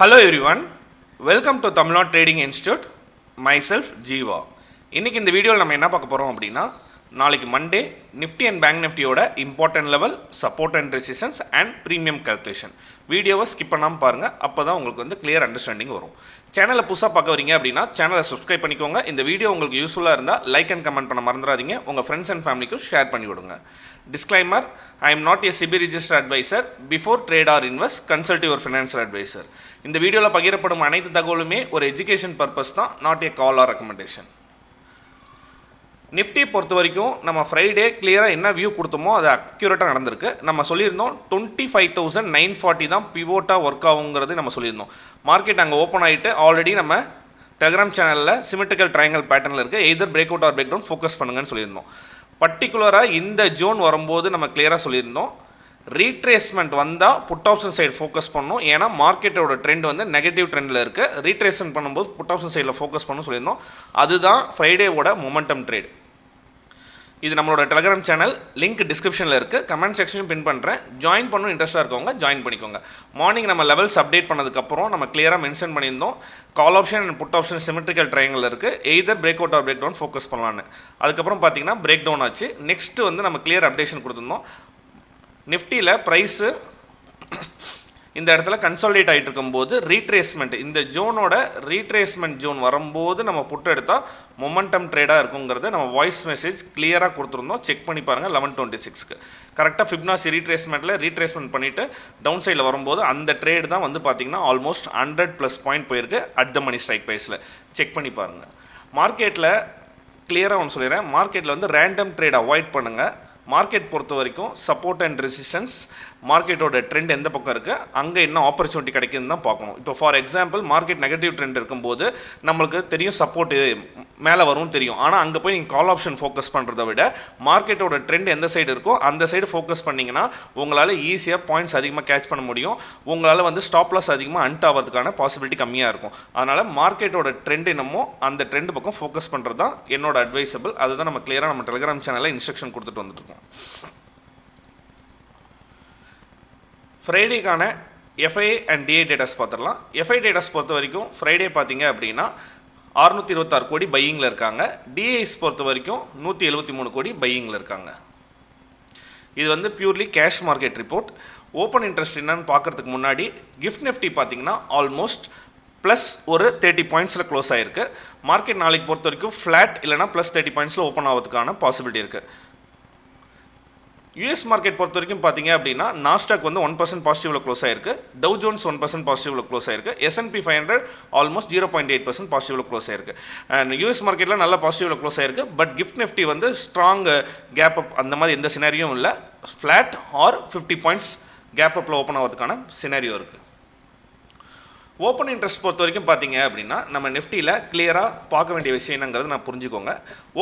Hello everyone, welcome to Tamil Nadu Trading Institute. Myself Jeeva. இன்னைக்கு இந்த வீடியோவில் நம்ம என்ன பார்க்க போகிறோம் அப்படின்னா, நாளைக்கு மண்டே நிஃப்டி அண்ட் பேங்க் நிஃப்டியோட important level, support and resistance and premium calculation. வீடியோவை ஸ்கிப் பண்ணாமல் பாருங்கள், அப்போ தான் உங்களுக்கு வந்து கிளியர் அண்டர்ஸ்டாண்டிங் வரும். சேனலை புதுசாக பார்க்க வரீங்க அப்படின்னா சேனலை சப்ஸ்கிரைப் பண்ணிக்கோங்க. இந்த வீடியோ உங்களுக்கு யூஸ்ஃபுல்லாக இருந்தால் லைக் அண்ட் கமெண்ட் பண்ண மறந்துடாதீங்க. உங்கள் ஃப்ரெண்ட்ஸ் அண்ட் ஃபேமிலிக்கும் ஷேர் பண்ணி விடுங்க. Disclaimer, I am not a SEBI registered advisor. Before trade or invest, consult your financial advisor. இந்த வீடியோவில் பகிரப்படும் அனைத்து தகவலுமே ஒரு எஜுகேஷன் பர்பஸ் தான், not a call or recommendation. Nifty பொறுத்த வரைக்கும் நம்ம ஃப்ரைடே கிளியராக என்ன வியூ கொடுத்தோமோ அது அக்யூரேட்டாக நடந்திருக்கு. நம்ம சொல்லியிருந்தோம் 25,940 தான் பிவோட்டாக ஒர்க் ஆகுங்கிறது நம்ம சொல்லியிருந்தோம். மார்க்கெட் அங்கே ஓப்பன் ஆகிட்டு ஆல்ரெடி நம்ம டெலிகிராம் சேனலில் சிமெட்ரிக்கல் ட்ரையாங்கல் பேட்டர்னில் இருக்குது, either break out or break down focus பண்ணுங்கன்னு சொல்லியிருந்தோம். பர்டிகுலராக இந்த ஜோன் வரும்போது நம்ம கிளியராக சொல்லியிருந்தோம், ரீட்ரேஸ்மெண்ட் வந்தால் புட் ஆப்ஷன் சைடு ஃபோக்கஸ் பண்ணணும். ஏன்னா மார்க்கெட்டோட ட்ரெண்ட் வந்து நெகட்டிவ் ட்ரெண்டில் இருக்குது. ரீட்ரேஸ்மெண்ட் பண்ணும்போது புட் ஆப்ஷன் சைடில் ஃபோக்கஸ் பண்ணணும் சொல்லியிருந்தோம். அதுதான் ஃப்ரைடேவோட மொமெண்டம் ட்ரேட். இது நம்மளோட டெலிகிராம் சேனல், லிங்க் டிஸ்கிரிப்ஷனில் இருக்குது, கமெண்ட் செக்ஷனும் பின் பண்ணுறேன். ஜாயின் பண்ணணும் இன்ட்ரெஸ்ட்டாக இருக்கவங்க ஜாயின் பண்ணிக்கோங்க. மார்னிங் நம்ம லெவல்ஸ் அப்டேட் பண்ணதுக்கப்புறம் நம்ம கிளியராக மென்ஷன் பண்ணியிருந்தோம், call option and put option symmetrical triangle இருக்குது, either break out or break down focus பண்ணலான்னு. அதுக்கப்புறம் பார்த்தீங்கன்னா பிரேக் டவுன் ஆச்சு. நெக்ஸ்ட்டு வந்து நம்ம கிளியர் அப்டேஷன் கொடுத்துருந்தோம். நிஃப்டியில் ப்ரைஸு இந்த இடத்துல கன்சாலிடேட் ஆகிட்டு இருக்கும்போது ரீட்ரேஸ்மெண்ட், இந்த ஜோனோட ரீட்ரேஸ்மெண்ட் ஜோன் வரும்போது நம்ம புட்டு எடுத்தால் மொமெண்டம் ட்ரேடாக இருக்குங்கிறத நம்ம வாய்ஸ் மெசேஜ் கிளியராக கொடுத்துருந்தோம். செக் பண்ணி பாருங்கள். 11:26க்கு கரெக்டாக ஃபிப்னாசி ரீட்ரேஸ்மெண்ட் பண்ணிவிட்டு டவுன் சைடில் வரும்போது அந்த ட்ரேட் தான் வந்து பார்த்திங்கன்னா ஆல்மோஸ்ட் 100+ பாயிண்ட் போயிருக்கு அட் த மணி ஸ்ட்ரைக் ப்ரைஸில். செக் பண்ணி பாருங்கள். மார்க்கெட்டில் கிளியராக ஒன்று சொல்லிடுறேன், மார்க்கெட்டில் வந்து ரேண்டம் ட்ரேட் அவாய்ட் பண்ணுங்கள். மார்க்கெட் பொறுத்த வரைக்கும் சப்போர்ட் அண்ட் ரெசிஸ்டன்ஸ், மார்க்கெட்டோட ட்ரெண்ட் எந்த பக்கம் இருக்குது, அங்கே என்ன ஆப்பர்ச்சுனிட்டி கிடைக்குதுன்னு தான் பார்க்கணும். இப்போ for example market negative trend இருக்கும்போது நம்மளுக்கு தெரியும் சப்போர்ட் மேலே வரும்னு தெரியும். ஆனால் அங்கே போய் நீங்கள் கால் ஆப்ஷன் ஃபோக்கஸ் பண்ணுறதை விட மார்க்கெட்டோட ட்ரெண்ட் எந்த சைடு இருக்கோ அந்த சைடு ஃபோக்கஸ் பண்ணிங்கன்னா உங்களால் ஈஸியாக பாயிண்ட்ஸ் அதிகமாக கேட்ச் பண்ண முடியும். உங்களால் வந்து ஸ்டாப் லாஸ் அதிகமாக அண்ட் ஆகிறதுக்கான பாசிபிலிட்டி கம்மியாக இருக்கும். அதனால் மார்க்கெட்டோட ட்ரெண்ட் என்னமோ அந்த ட்ரெண்ட் பக்கம் ஃபோக்கஸ் பண்ணுறது தான் என்னோட அட்வைசபிள். அதுதான் நம்ம கிளியராக நம்ம டெலிகிராம் சேனலில் இன்ஸ்ட்ரக்ஷன் கொடுத்துட்டு வந்துட்டுருக்கோம். ஃப்ரைடேக்கான எஃப்ஐ அண்ட் டிஐ டேட்டாஸ் பார்த்துடலாம். எஃப்ஐ டேட்டாஸ் பொறுத்த வரைக்கும் ஃப்ரைடே பார்த்தீங்க அப்படின்னா 626 கோடி பையிங்கில் இருக்காங்க. டிஐஸ் பொறுத்த வரைக்கும் 173 கோடி பையிங்கில் இருக்காங்க. இது வந்து purely cash market report. Open interest என்னன்னு பார்க்குறதுக்கு முன்னாடி கிஃப்ட் நிஃப்டி பார்த்தீங்கன்னா ஆல்மோஸ்ட் ப்ளஸ் ஒரு 30 பாயிண்ட்ஸில் க்ளோஸ் ஆகிருக்கு. மார்க்கெட் நாளைக்கு பொறுத்த வரைக்கும் ஃப்ளாட் இல்லைனா ப்ளஸ் 30 பாயிண்ட்ஸில் ஓப்பன் ஆகிறதுக்கான பாசிபிலிட்டி இருக்குது. யூஎஸ் மார்க்கெட் பொறுத்த வரைக்கும் பார்த்தீங்க அப்படின்னா நாஸ்டாக் வந்து 1% பாசிட்டிவில் க்ளோஸ் ஆயிருக்கு, டவ் ஜோன்ஸ் 1% பாசிட்டிவில் க்ளோஸ் ஆயிருக்கு, S&P 500 ஆல்மோஸ்ட் 0.8% பாசிட்டிவில் க்ளோஸ் ஆயிருக்கு. அண்ட் யூஎஸ் மார்க்கெட்டில் நல்ல பாசிட்டிவில் க்ளோஸ் ஆயிருக்கு. பட் கிஃப்ட் நிஃப்டி வந்து ஸ்ட்ராங் கேப் அப் அந்த மாதிரி எந்த சினாரியும் இல்லை. ஃப்ளாட் ஆர் 50 பாயிண்ட்ஸ் கேப் அப்பில் ஓப்பன் ஆகிறதுக்கான சினாரியோ இருக்குது. ஓப்பன் இன்ட்ரெஸ்ட் பொறுத்த வரைக்கும் பார்த்தீங்க அப்படின்னா நம்ம நிஃப்டியில் கிளியராக பார்க்க வேண்டிய விஷயம் என்னங்கிறது நான் புரிஞ்சுக்கோங்க.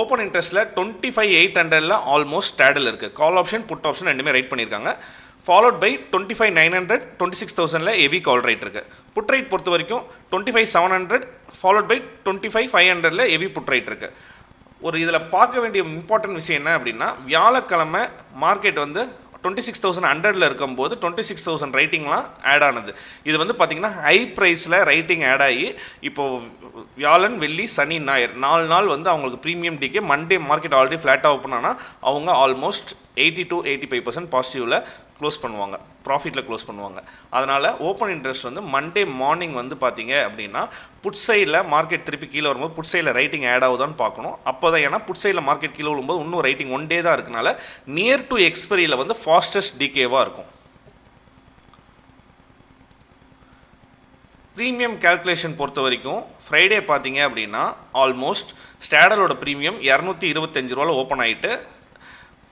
ஓப்பன் இன்ட்ரெஸ்ட்டில் 25,800 ஆல்மோஸ்ட் ஸ்டாடில் இருக்குது. கால் ஆப்ஷன் புட் ஆப்ஷன் ரெண்டுமே ரைட் பண்ணியிருக்காங்க. Followed by 25,900, 26,000 heavy call write இருக்குது. புட் ரைட் பொறுத்த வரைக்கும் 25,700 followed by 25,500 heavy put write இருக்குது. ஒரு இதில் பார்க்க வேண்டிய இம்பார்ட்டன்ட் விஷயம் என்ன அப்படின்னா, வியாழக்கிழமை மார்க்கெட் வந்து 26,100 இருக்கும்போது 26,000 ரைட்டிங்லாம் ஆட் ஆனது. இது வந்து பார்த்திங்கன்னா ஹை ப்ரைஸில் ரைட்டிங் ஆட் ஆகி இப்போது வியாழன் வெள்ளி சனி ஞாயிறு 4 நாள் வந்து அவங்களுக்கு ப்ரீமியம் டிக்கே. மண்டே மார்க்கெட் ஆல்ரெடி ஃப்ளாட்டாக ஓப்பன் ஆனால் அவங்க ஆல்மோஸ்ட் 80 to 85% பாசிட்டிவில் க்ளோஸ் பண்ணுவாங்க, ப்ராஃபிட்டில் க்ளோஸ் பண்ணுவாங்க. அதனால் ஓப்பன் இன்ட்ரெஸ்ட் வந்து மண்டே மார்னிங் வந்து பார்த்தீங்க அப்படின்னா புட் சைடில் மார்க்கெட் திருப்பி கீழே வரும்போது புட் சைடில் ரைட்டிங் ஆட் ஆகுதான்னு பார்க்கணும். அப்போ தான், ஏன்னா புட் சைடில் மார்க்கெட் கீழே வரும்போது இன்னும் ரைட்டிங் 1 டே தான் இருக்கனால நியர் டு எக்ஸ்பைரியில் வந்து ஃபாஸ்டஸ்ட் டிகேவாக இருக்கும். ப்ரீமியம் கால்குலேஷன் பொறுத்த வரைக்கும் ஃப்ரைடே பார்த்தீங்க அப்படின்னா ஆல்மோஸ்ட் ஸ்டாடலோட ப்ரீமியம் 225 ரூபாவில் ஓப்பன் ஆகிட்டு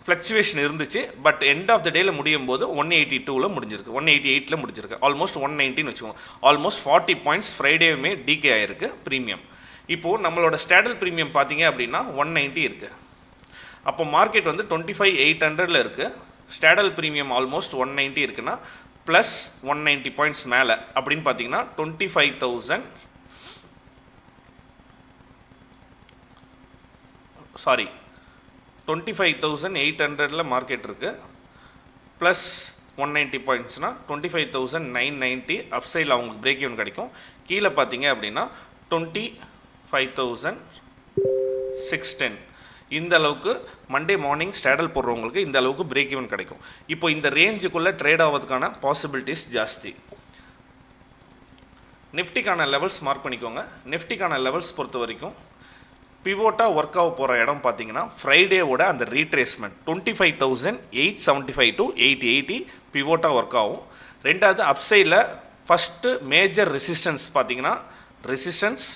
ஃப்ளக்சுவேஷன் இருந்துச்சு. பட் எண்ட் ஆஃப் த டேல முடியும் போது 182ல் முடிஞ்சிருக்கு, 188ல் முடிஞ்சிருக்கு, ஆல்மோஸ்ட் 190ன்னு வச்சுக்கோங்க. ஆல்மோஸ்ட் 40 பாயிண்ட்ஸ் ஃப்ரைடேவுமே டிகே ஆகிருக்கு ப்ரீமியம். இப்போது நம்மளோட ஸ்டாடல் ப்ரீமியம் பார்த்தீங்க அப்படின்னா 190 இருக்குது. அப்போ மார்க்கெட் வந்து 25,800 இருக்குது. ஸ்டாடல் ப்ரீமியம் ஆல்மோஸ்ட் 190 இருக்குன்னா ப்ளஸ் 190 பாயிண்ட்ஸ் மேலே அப்படின்னு பார்த்தீங்கன்னா 25,800 மார்க்கெட் இருக்குது. ப்ளஸ் 190 பாயிண்ட்ஸ்னால் 25,990 அப் சைடில் அவங்களுக்கு பிரேக் ஈவன் கிடைக்கும். கீழே பார்த்தீங்க அப்படின்னா 25,610 இந்த அளவுக்கு மண்டே மார்னிங் ஸ்டாடல் போடுறவங்களுக்கு இந்த அளவுக்கு பிரேக் ஈவன் கிடைக்கும். இப்போ இந்த ரேஞ்சுக்குள்ளே ட்ரேட் ஆகிறதுக்கான பாசிபிலிட்டிஸ் ஜாஸ்தி. நிஃப்டிக்கான லெவல்ஸ் மார்க் பண்ணிக்கோங்க. நிஃப்டிக்கான லெவல்ஸ் பொறுத்த வரைக்கும் பிவோட்டாக ஒர்க் ஆக போகிற இடம் பார்த்தீங்கன்னா ஃப்ரைடேவோட அந்த ரீட்ரேஸ்மெண்ட் 25,875 to 880 பிவோட்டாக ஒர்க் ஆகும். ரெண்டாவது அப்சைடில் ஃபஸ்ட்டு மேஜர் ரெசிஸ்டன்ஸ் பார்த்தீங்கன்னா resistance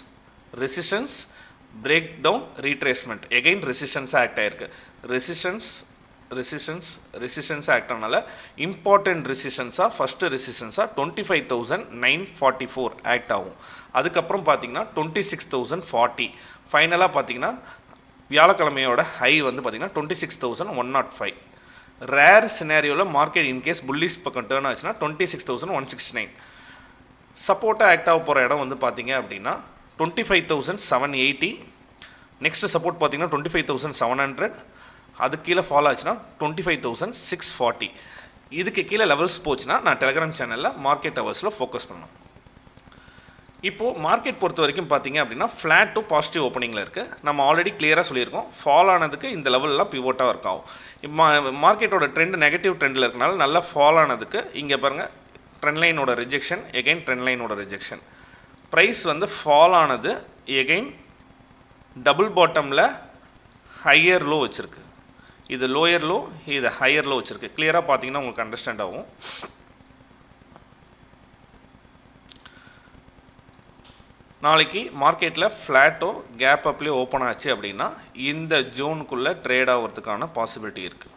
break down retracement again ரெசிஸ்டன்ஸாக ஆக்ட் ஆகிருக்கு. ரெசிஸ்டன்ஸ் ஆக்ட் ஆனால இம்பார்ட்டன்ட் ரெசிஸ்டன்ஸாக ஃபஸ்ட்டு ரெசிஸ்டன்ஸாக 25,944 ஆக்ட் ஆகும். அதுக்கப்புறம் பார்த்தீங்கன்னா 26,040 ஃபைனலாக பார்த்தீங்கன்னா வியாழக்கிழமையோட ஹை வந்து பார்த்தீங்கன்னா 26,105. ரேர் சினாரியோவில் மார்க்கெட் இன்கேஸ் புல்லிஸ் பக்கம் டேர்ன் ஆச்சுன்னா 26,169. சப்போர்ட்டாக ஆக்ட் ஆக போகிற இடம் வந்து பார்த்தீங்க அப்படின்னா 25,780. நெக்ஸ்ட்டு சப்போர்ட் பார்த்தீங்கன்னா 25,700. அதுக்கு கீழே ஃபாலோ ஆச்சுன்னா 25,640. இதுக்கு கீழே லெவல்ஸ் போச்சுன்னா நான் டெலிகிராம் சேனலில் மார்க்கெட் ஹவர்ஸில் ஃபோக்கஸ் பண்ணணும். இப்போது மார்க்கெட் பொறுத்த வரைக்கும் பார்த்தீங்க அப்படின்னா ஃப்ளாட் டு பாசிட்டிவ் ஓப்பனிங்கில் இருக்குது. நம்ம ஆல்ரெடி கிளியராக சொல்லியிருக்கோம். ஃபால் ஆனதுக்கு இந்த லெவலெலாம் பிவோட்டாக ஒர்க் ஆகும். மார்க்கெட்டோட ட்ரெண்ட் நெகட்டிவ் ட்ரெண்டில் இருக்கனால நல்லா ஃபால் ஆனதுக்கு இங்கே பாருங்கள் ட்ரெண்ட் லைனோட ரிஜெக்ஷன் எகெயின் ட்ரெண்ட் லைனோட ரிஜெக்ஷன். ப்ரைஸ் வந்து ஃபால் ஆனது எகெயின் டபுள் பாட்டமில் ஹையர் லோ வச்சுருக்கு. இது லோயர் லோ, இது ஹையர் லோ வச்சுருக்கு. கிளியராக பார்த்தீங்கன்னா உங்களுக்கு அண்டர்ஸ்டாண்ட் ஆகும். நாளைக்கு மார்க்கெட்டில் ஃப்ளாட்டோ கேப் அப்லேயே ஓப்பன் ஆச்சு அப்படின்னா இந்த ஜோனுக்குள்ளே ட்ரேட் ஆகிறதுக்கான பாசிபிலிட்டி இருக்குது.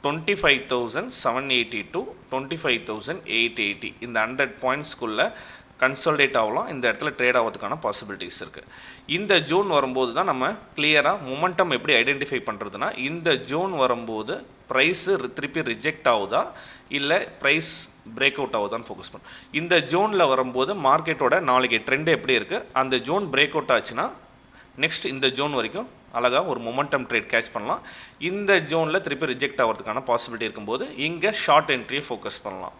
25,780 to 25,880 இந்த 100 பாயிண்ட்ஸ்க்குள்ளே கன்சால்டேட் ஆகலாம். இந்த இடத்துல ட்ரேட் ஆகிறதுக்கான பாசிபிலிட்டிஸ் இருக்குது. இந்த ஜோன் வரும்போது தான் நம்ம கிளியராக மொமெண்டம் எப்படி ஐடென்டிஃபை பண்ணுறதுனா இந்த ஜோன் வரும்போது ப்ரைஸு திருப்பி ரிஜெக்ட் ஆகுதா இல்லை ப்ரைஸ் பிரேக் அவுட் ஆகுதான்னு ஃபோக்கஸ் பண்ணும். இந்த ஜோனில் வரும்போது மார்க்கெட்டோட நாளைக்கு ட்ரெண்டு எப்படி இருக்குது, அந்த ஜோன் பிரேக் அவுட் ஆச்சுன்னா நெக்ஸ்ட் இந்த ஜோன் வரைக்கும் அழகாக ஒரு மொமெண்டம் ட்ரேட் கேட்ச் பண்ணலாம். இந்த ஜோனில் திருப்பி ரிஜெக்ட் ஆகிறதுக்கான பாசிபிலிட்டி இருக்கும்போது இங்கே ஷார்ட் என்ட்ரியை ஃபோக்கஸ் பண்ணலாம்.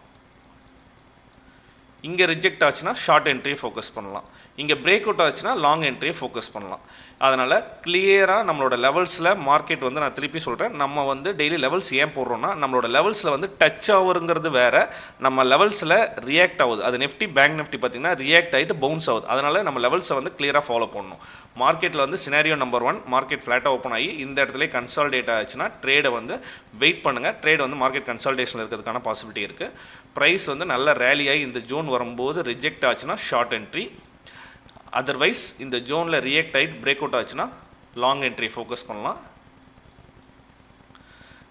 இங்கே ரிஜெக்ட் ஆச்சுன்னா ஷார்ட் என்ட்ரியை ஃபோக்கஸ் பண்ணலாம். இங்கே பிரேக் அவுட் ஆச்சுன்னா லாங் என்ட்ரியை ஃபோக்கஸ் பண்ணலாம். அதனால் கிளியராக நம்மளோட லெவல்ஸில் மார்க்கெட் வந்து நான் திருப்பி சொல்கிறேன், நம்ம வந்து டெய்லி லெவல்ஸ் ஏன் போடுறோன்னா நம்மளோட லெவல்ஸில் வந்து டச் ஆகுங்கிறது வேறு, நம்ம லெவல்ஸில் ரியாக்ட் ஆகுது. அது நிஃப்டி பேங்க் நிஃப்டி பார்த்திங்கன்னா ரியாக்ட் ஆகிட்டு பவுன்ஸ் ஆகுது. அதனால் நம்ம லெவல்ஸை வந்து கிளியராக ஃபாலோ பண்ணணும். மார்க்கெட்டில் வந்து சினாரியோ நம்பர் 1 மார்க்கெட் ஃப்ளாட்டாக ஓப்பன் ஆகி இந்த இடத்துல கன்சால்டேட் ஆச்சுன்னா ட்ரேடை வந்து வெயிட் பண்ணுங்கள். ட்ரேட் வந்து மார்க்கெட் கன்சால்டேஷனில் இருக்கிறதுக்கான பாசிபிலிட்டி இருக்குது. ப்ரைஸ் வந்து நல்ல ரேலியாகி இந்த ஜோன் வரும்போது ரிஜெக்ட் ஆச்சுன்னா ஷார்ட் என்ட்ரி, அதர்வைஸ் இந்த ஜோனில் ரியாக்ட் ஆகிட்டு பிரேக் அவுட் ஆச்சுன்னா லாங் என்ட்ரி ஃபோக்கஸ் பண்ணலாம்.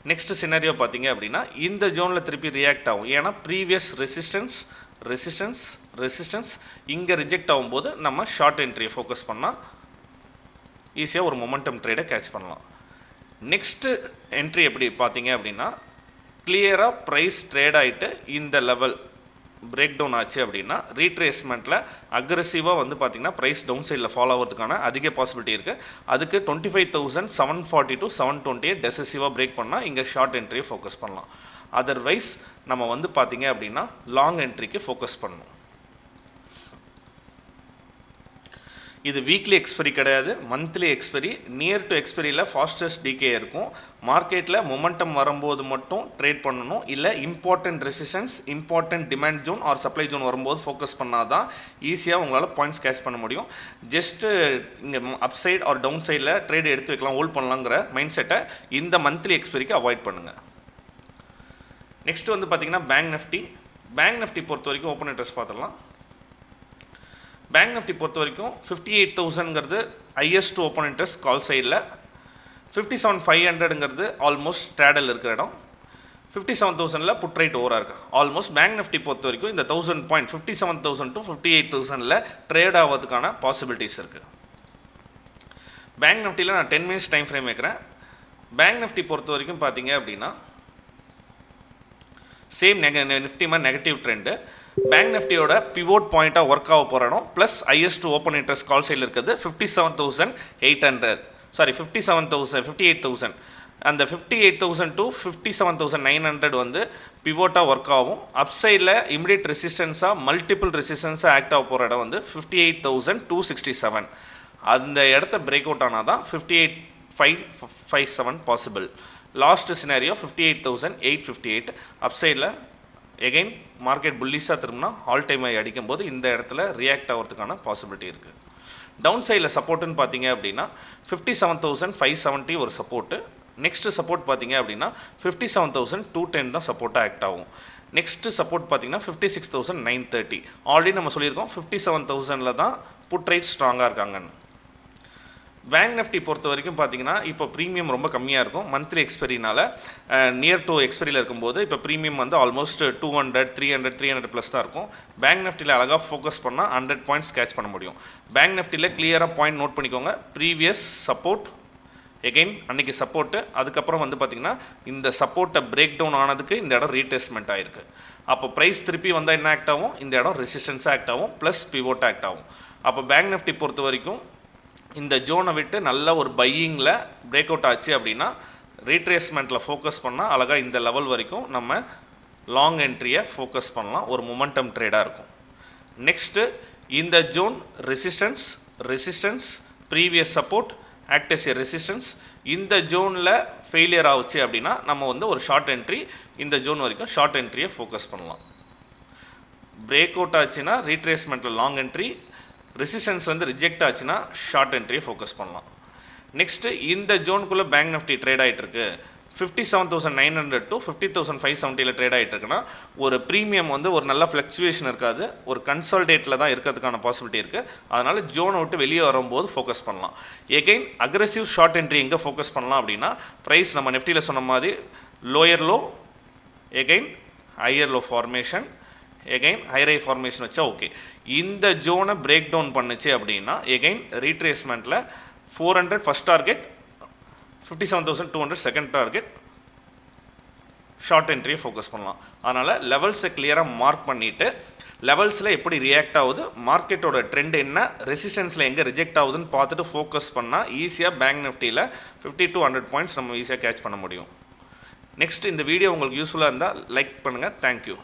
நெக்ஸ்ட் சினாரியோ பார்த்தீங்க அப்படின்னா இந்த ஜோனில் திருப்பி ரியாக்ட் ஆகும். ஏன்னா ப்ரீவியஸ் ரெசிஸ்டன்ஸ் இங்கே ரிஜெக்ட் ஆகும்போது நம்ம ஷார்ட் என்ட்ரியை ஃபோக்கஸ் பண்ணால் ஈஸியாக ஒரு மொமெண்டம் ட்ரேடை கேட்ச் பண்ணலாம். நெக்ஸ்ட்டு என்ட்ரி எப்படி பார்த்தீங்க அப்படின்னா கிளியராக ப்ரைஸ் ட்ரேட் ஆகிட்டு இந்த லெவல் பிரேக் டவுன் ஆச்சு அப்படின்னா ரீட்ரேஸ்மெண்ட்டில் அக்ரெசிவாக வந்து பார்த்திங்கன்னா ப்ரைஸ் டவுன் சைடில் ஃபாலோ ஆகிறதுக்கான அதிக பாசிபிலிட்டி இருக்குது. அதுக்கு 25,740 to 728 டெசிசிவாக பிரேக் பண்ணால் இங்கே ஷார்ட் என்ட்ரியை ஃபோக்கஸ் பண்ணலாம். அதர்வைஸ் நம்ம வந்து பார்த்திங்க அப்படின்னா லாங் என்ட்ரிக்கு ஃபோக்கஸ் பண்ணணும். இது வீக்லி எக்ஸ்பெரி கிடையாது, மந்த்லி எக்ஸ்பெரி. நியர் டு எக்ஸ்பெரியில் ஃபாஸ்டஸ்ட் டிகே இருக்கும். மார்க்கெட்டில் மொமெண்டம் வரும்போது மட்டும் ட்ரேட் பண்ணணும். இல்லை important resistance, important demand zone or supply zone வரும்போது ஃபோக்கஸ் பண்ணால் தான் ஈஸியாக உங்களால் பாயிண்ட்ஸ் கேட்ச் பண்ண முடியும். ஜஸ்ட்டு இங்கே அப் சைட் ஆர் டவுன் சைடில் ட்ரேட் எடுத்து வைக்கலாம், ஹோல்ட் பண்ணலாங்கிற மைண்ட் செட்டை இந்த மந்த்லி எக்ஸ்பெரிக்கு அவாய்ட் பண்ணுங்கள். நெக்ஸ்ட் வந்து பார்த்திங்கன்னா பேங்க் நிஃப்டி பொறுத்த வரைக்கும் ஓப்பன் இன்ட்ரெஸ்ட் பார்த்துடலாம். பேங்க் நிஃப்டி பொறுத்த வரைக்கும் 58,000ங்கிறது ஹையஸ்ட் ஓப்பன் இன்ட்ரெஸ்ட் கால் சைடில், 57,500ங்கிறது ஆல்மோஸ்ட் ஸ்ட்ராடல் இருக்கிற இடம், 57,000ல் புட் ரைட் ஓவராக இருக்குது. ஆல்மோஸ்ட் பேங்க் நிஃப்டி பொறுத்த வரைக்கும் இந்த 1000 பாயிண்ட் 57,000 to 58,000ல் ட்ரேட் ஆகிறதுக்கான பாசிபிலிட்டிஸ் இருக்குது. பேங்க் நிஃப்டியில் நான் 10 minutes டைம் ஃப்ரேம் வைக்கிறேன். பேங்க் நிஃப்டி பொறுத்த வரைக்கும் பார்த்தீங்க அப்படின்னா சேம் நிஃப்டி மாதிரி நெகட்டிவ் ட்ரெண்டு. பேங்க் நிஃப்டியோட பிவோட் பாயிண்ட்டாக ஒர்க் ஆக போகிற இடம் ப்ளஸ் ஹையஸ்ட் ஓப்பன் இன்ட்ரெஸ்ட் கால் சைடில் இருக்கிறது 57,800 58,000 அந்த 58,000 to 57,900 வந்து பிவோட்டாக ஒர்க் ஆகும். அப்சைடில் இமிடியேட் ரெசிஸ்டன்ஸாக மல்டிபிள் ரெசிஸ்டன்ஸாக ஆக்ட் ஆக போகிற இடம் வந்து 58,267. அந்த இடத்த பிரேக் அவுட் ஆனால் தான் 58,557 பாசிபிள். Last scenario 58,858. அப்சைடில் எகைன் மார்க்கெட் புல்லிஷாக திரும்பினா ஆல் டைம் அடிக்கும்போது இந்த இடத்துல ரியாக்ட் ஆகிறதுக்கான பாசிபிலிட்டி இருக்குது. டவுன் சைடில் சப்போர்ட்டுன்னு பார்த்தீங்க அப்படின்னா 57,570 ஒரு சப்போர்ட்டு. நெக்ஸ்ட்டு சப்போர்ட் பார்த்தீங்க அப்படின்னா 57,210 தான் சப்போர்ட்டாக ஆக்ட் ஆகும். நெக்ஸ்ட்டு சப்போர்ட் பார்த்தீங்கன்னா 56,930. ஆல்ரெடி நம்ம சொல்லியிருக்கோம் 57,000 தான் புட் ரைட் ஸ்ட்ராங்காக இருக்காங்கன்னு. பேங்க் நிஃப்டி பொறுத்த வரைக்கும் பார்த்தீங்கன்னா இப்போ ப்ரீமியம் ரொம்ப கம்மியாக இருக்கும். மந்த்லி எக்ஸ்பெரினால நியர் டு எக்ஸ்பெரியில் இருக்கும்போது இப்போ ப்ரீமியம் வந்து ஆல்மோஸ்ட் 200, 300 ப்ளஸ் தான் இருக்கும். பேங்க் நிஃப்டியில் அழகாக ஃபோக்கஸ் பண்ணால் 100 பாயிண்ட்ஸ் கேட்ச் பண்ண முடியும். பேங்க் நிஃப்டியில் கிளியராக பாயிண்ட் நோட் பண்ணிக்கோங்க. ப்ரீவியஸ் சப்போர்ட், எகெயின் அன்றைக்கி சப்போர்ட்டு, அதுக்கப்புறம் வந்து பார்த்திங்கன்னா இந்த சப்போர்ட்டை பிரேக் டவுன் ஆனதுக்கு இந்த இடம் ரீடெஸ்ட்மெண்ட் ஆகிருக்கு. அப்போ ப்ரைஸ் திருப்பி வந்தால் என்ன ஆக்ட் ஆகும், இந்த இடம் ரெசிஸ்டன்ஸாக ஆக்ட் ஆகும், ப்ளஸ் பிவோட் ஆக்ட் ஆகும். அப்போ பேங்க் நிஃப்டி பொறுத்த வரைக்கும் இந்த ஜோனை விட்டு நல்ல ஒரு பையிங்கில் பிரேக் அவுட் ஆச்சு அப்படின்னா ரீட்ரேஸ்மெண்ட்டில் ஃபோக்கஸ் பண்ணால் அழகாக இந்த லெவல் வரைக்கும் நம்ம லாங் என்ட்ரியை ஃபோக்கஸ் பண்ணலாம். ஒரு மொமெண்டம் ட்ரேடாக இருக்கும். நெக்ஸ்ட்டு இந்த zone resistance previous support act as a resistance. இந்த ஜோனில் ஃபெயிலியர் ஆகுச்சு அப்படின்னா நம்ம வந்து ஒரு ஷார்ட் என்ட்ரி இந்த ஜோன் வரைக்கும் ஷார்ட் என்ட்ரியை ஃபோக்கஸ் பண்ணலாம். பிரேக் அவுட் ஆச்சுன்னா ரீட்ரேஸ்மெண்ட்டில் லாங் என்ட்ரி, ரெசிஸ்டன்ஸ் வந்து ரிஜெக்ட் ஆச்சுன்னா ஷார்ட் என்ட்ரியை ஃபோக்கஸ் பண்ணலாம். நெக்ஸ்ட்டு இந்த ஜோனுக்குள்ளே பேங்க் நிஃப்டி ட்ரேட் ஆகிட்டுருக்கு. 57,900 to 50,570 ட்ரேட் ஆகிட்டுருக்குன்னா ஒரு ப்ரீமியம் வந்து ஒரு நல்ல ஃப்ளக்சுவேஷன் இருக்காது, ஒரு கன்சால்டேட்டில் தான் இருக்கிறதுக்கான பாசிபிலிட்டி இருக்குது. அதனால் ஜோனை விட்டு வெளியே வரும்போது ஃபோக்கஸ் பண்ணலாம். எகெயின் அக்ரெசிவ் ஷார்ட் என்ட்ரி எங்கே ஃபோக்கஸ் பண்ணலாம் அப்படின்னா ப்ரைஸ் நம்ம நிஃப்டியில் சொன்ன மாதிரி lower low, again higher low formation, again higher high formation வச்சா ஓகே. இந்த ஜோனை பிரேக் டவுன் பண்ணுச்சு அப்படின்னா again retracement 400 first target, 57,200 second target, short என்ட்ரியை ஃபோக்கஸ் பண்ணலாம். அதனால் லெவல்ஸை கிளியராக மார்க் பண்ணிவிட்டு லெவல்ஸில் எப்படி ரியாக்ட் ஆகுது, மார்க்கெட்டோட ட்ரெண்ட் என்ன, ரெசிஸ்டன்ஸில் எங்கே ரிஜெக்ட் ஆகுதுன்னு பார்த்துட்டு ஃபோக்கஸ் பண்ணால் ஈஸியாக பேங்க் நிஃப்டியில் 50 to 100 பாயிண்ட்ஸ் நம்ம ஈஸியாக கேட்ச் பண்ண முடியும். நெக்ஸ்ட் இந்த வீடியோ உங்களுக்கு யூஸ்ஃபுல்லாக இருந்தால் லைக் பண்ணுங்கள். தேங்க்யூ.